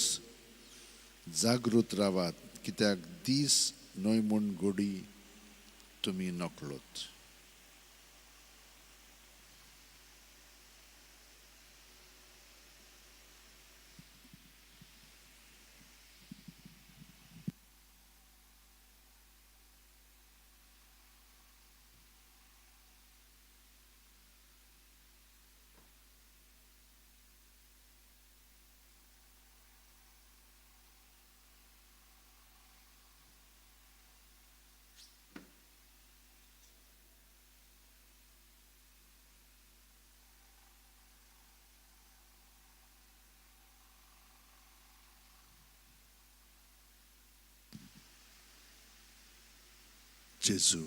जागृत रावात, कित्याक दीस न्हय म्हूण घडी तुमी नकळोत. जेजू,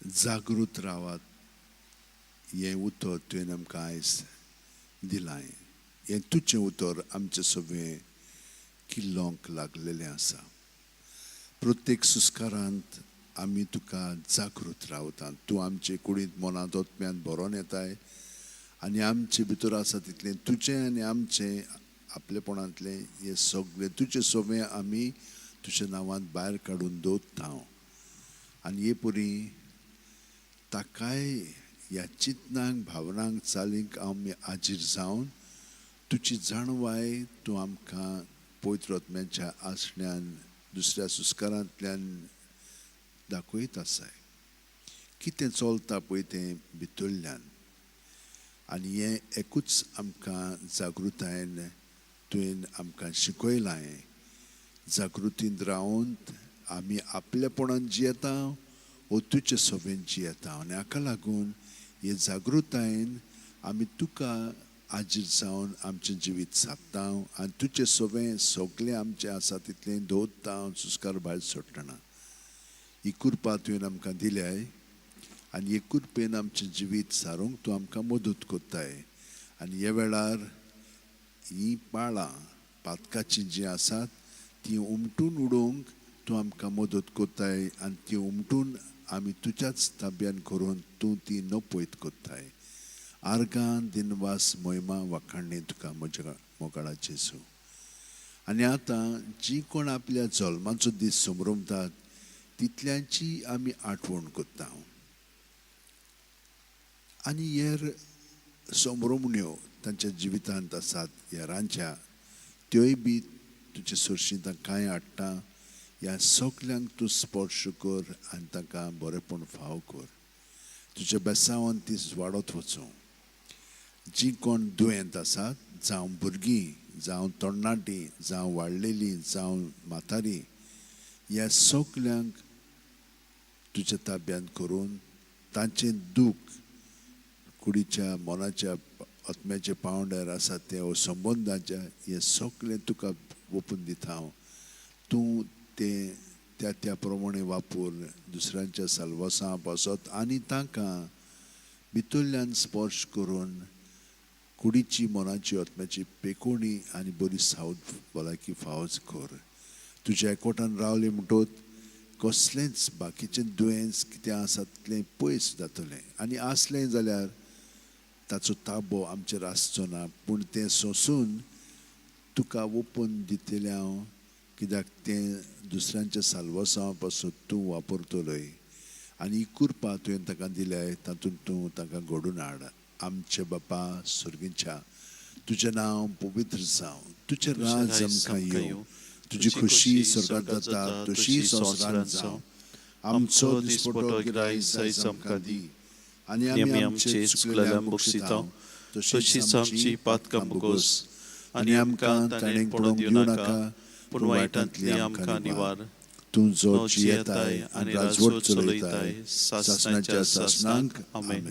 जागृत रावात हें उतर तुवें आमकां आयज दिलां. हें तुजें उतर आमचें सगळें किल्लोंक लागलेलें आसा. प्रत्येक सुस्कारांत आमी तुका जागृत रावतात. तूं आमचे कुडींत मनांत ओतम्यान भरोन येताय आनी आमचे भितर आसा तितलें तुजें आनी आमचें आपलेपणांतलें हें सगळें तुजें सगळें आमी तुज्या नांवांत भायर काडून दवरता. आनी हे परी ताकाय ह्या चिंतनांक भावनांक चालींक आमी हाजीर जावन तुजी जाणवाय तूं आमकां पवित्र आत्म्याच्या आसण्यान दुसऱ्या सुस्कारांतल्यान दाखयत आसाय. कितें चलता पळय तें भितरल्यान. आनी हें एकूच आमकां जागृतायेन तुवें आमकां शिकयलां. जागृतींत रावन आमी आपलेपणान जियेता, ओ तुजे सोबेन जियेता आनी हाका लागून हे जागृतायेन आमी तुका हाजीर जावन आमचें जिवीत सादता आनी तुजें सगळें आमचें आसा तितलें दवरता सुस्कार भायर सोडटना ही कृपा तुवें आमकां दिल्याय आनी हे कृपेन आमचें जिवीत सारूंक तूं आमकां मदत कोत्ताय आनी ह्या वेळार ही पाळां पातकाची जीं आसात ती उमटून उडोवंक तूं आमकां मदत कोत्ताय आनी ती उमटून आमी तुज्याच ताब्यान करून तूं ती नपयत कोत्ताय आर्गां दिनवास मोहिमा वाखाणणी तुका म्हज्या मोगाळा जेसू आनी आतां जीं कोण आपल्या जल्माचो दीस संभ्रमतात तितल्यांची आमी आठवण कोत्ता आनी हेर संभ्रमण्यो तांच्या जिवितांत आसात हेरांच्या त्योय बी तुजे सुरशितां कांय हाडटा ह्या सगल्यांक तूं स्पर्श कर आनी तांकां बरेपण फाव कर तुज्या बेसांवान ती वाडत वचूं जीं कोण दुयेंत आसात जावं भुरगीं जावं तरणाटीं जावं वाडलेलीं जावं म्हातारीं ह्या सगल्यांक तुज्या ताब्यांत करून तांचें दूख कुडीच्या मनाच्या आत्म्याचे पावंड्यार आसा ते ओ संबंदाच्या हे सगळें तुका ओपून दिता हांव तूं तें त्या त्या प्रमाणे वापर दुसऱ्यांच्या साल्वासां बसत आनी तांकां भितरल्यान स्पर्श करून कुडीची मनाची आत्म्याची पेकोवणी आनी बरी सावद भलायकी फावज कर तुज्या एकवटान रावले म्हणटत कसलेंच बाकीचें दुयेंस कितें आसा तितलें पयस जातलें आनी आसलें जाल्यार ताचो ताबो आमचेर आसचो ना पूण तें सोंसून तुका ओपून दितलें हांव कित्याक तें दुसऱ्यांच्या साल्वासां पासून तूं वापरतलोय आनी ही कृपा तुवें ताका दिल्याय तातूंत तूं ताका घडोवन हाड आमचे बापा सुर्गीच्या तुजें नांव पवित्र जावं तुजें राज आमकां येवं तुजी खुशी स्वर्गांत जाता तशी संवसारांत जावं आमचो दिसपटो गिरायक आयज आमकां दी आनी आमी आमचे चुकलेल्यांक बक्षितांव तशीच आमची पातकां बोगोस आनी आमकां ताणें पडोवंक दिवं नाका पूण वायटांतली आमकां निवार तूं जो जियेताय आनी राजवट चलयताय सासणाच्या सासणांक आमेन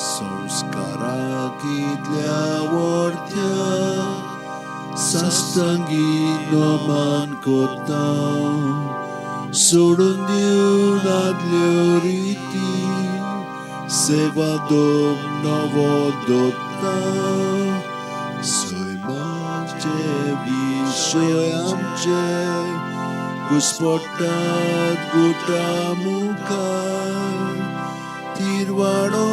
संस्काराक इतल्या व्हडत्या साश्टांगी नोमान कोत्ता सोडून दिवन आदल्यो रिती सेवा दोम नवो दोत्ता सैमाचे विशय आमचे घुस्पट्टात गुटा मुखार तिरवाडो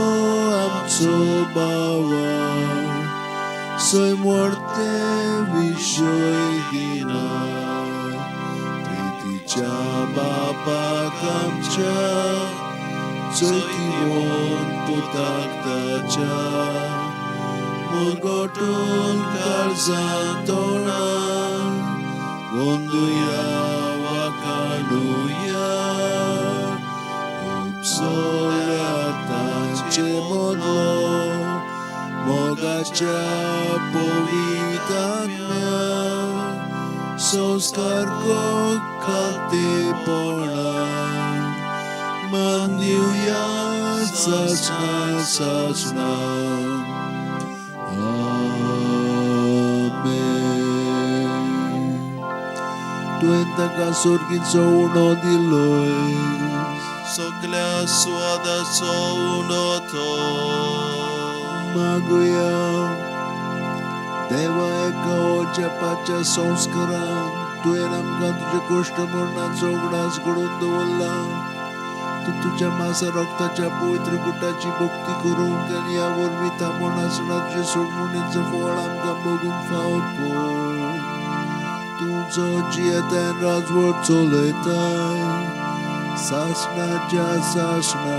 आमचो बावा सैमोडते विशय दिना प्रितीच्या बापाक आमच्या चैतीवोन पुताक ताच्या मुरगोटून काळजांत तोंडान वंदुया वा काडुया उपसोल्या तांचे मोदलो मोगाच्या पवित्रात्म्या संस्कार को खातेपणा मान दिवया सासणा सासणा तुवें ताका सुर्गीचो उणो दिलोय सगळ्या सुवादाचो उणो तो मागुया देवा एका जपाच्या संस्कारान तुवें आमकां तुजे कश्ट मरणाचो उगडास घडोवन दवरला तूं तुज्या मासा रक्ताच्या पवित्र गुटाची भक्ती करूंक आनी ह्या वरवीं तामण आसतना तुजे सोडमणीचो फळ आमकां भोगूंक फावो कर तूं जो जियेताय राजवट चलयताय सासणाच्या सासणा